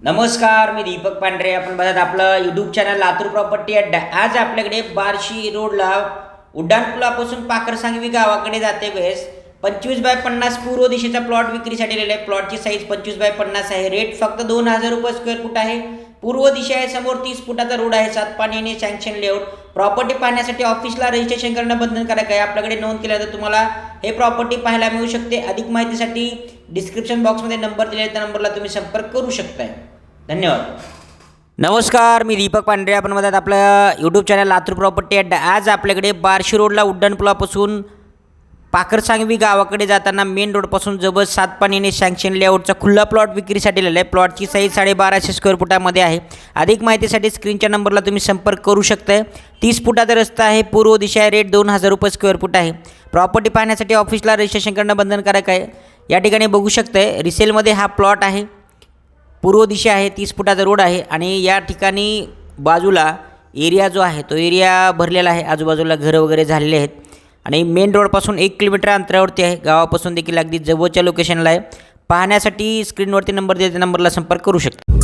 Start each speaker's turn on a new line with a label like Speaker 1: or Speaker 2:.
Speaker 1: नमस्कार, मी दीपक पांढरे. आपण बघत आपलं यूट्यूब चॅनल लातूर प्रॉपर्टी अड्डा. आज आपल्याकडे बार्शी रोडला उड्डाणपुलापासून पाखरसांगवी गावाकडे जाते वेळेस 25x50 पूर्व दिशेचा प्लॉट विक्रीसाठी दिलेला आहे. प्लॉटची साईज 25x50 आहे. रेट फक्त 2000 रुपये स्क्वेअर फूट आहे. पूर्व दिशा आहे, समोर 30 फुटाचा रोड आहे. 7 पाण्याने सँक्शन लेआउट. प्रॉपर्टी पाहण्यासाठी ऑफिसला रजिस्ट्रेशन करणं बंधनकारक आहे. आपल्याकडे नोंद केल्यानंतर तुम्हाला हे प्रॉपर्टी पाहायला मिळू शकते. अधिक माहितीसाठी डिस्क्रिप्शन बॉक्समध्ये नंबर दिलेला आहे, त्या नंबरला तुम्ही संपर्क करू शकताय. धन्यवाद. नमस्कार, मी दीपक पांढरे. आपण म्हणतात आपलं यूट्यूब चॅनल लातूर प्रॉपर्टी अड्डा. आज आपल्याकडे बार्शी रोडला उड्डाणपुलापासून पाखरसांगवी गावाकडे जाताना मेन रोडपासून जवळ 7 पाण्याने सँक्शन लेआउटचा खुला प्लॉट विक्रीसाठी दिलेला आहे. प्लॉटची साईज 1250 स्क्वेअर फुटामध्ये आहे. अधिक माहितीसाठी स्क्रीनच्या नंबरला तुम्ही संपर्क करू शकताय. 30 फुटाचा रस्ता आहे. पूर्व दिशा आहे. रेट 2000 रुपये स्क्वेअर फूट आहे. प्रॉपर्टी पाहण्यासाठी ऑफिसला रजिस्ट्रेशन करणं बंधनकारक आहे. या ठिकाणी बघू शकताय रिसेलमध्ये हा प्लॉट आहे. पूर्व दिशा आहे. 30 फुटाचा रोड आहे आणि या ठिकाणी बाजूला एरिया जो आहे तो एरिया भरलेला आहे. आजूबाजूला घरं वगैरे झालेले आहेत आणि मेन रोडपासून 1 किलोमीटर अंतरावरती आहे. गावापासून देखील अगदी जवळच्या लोकेशनला आहे. पाहण्यासाठी स्क्रीनवरती नंबर दिलेल्या नंबरला संपर्क करू शकता.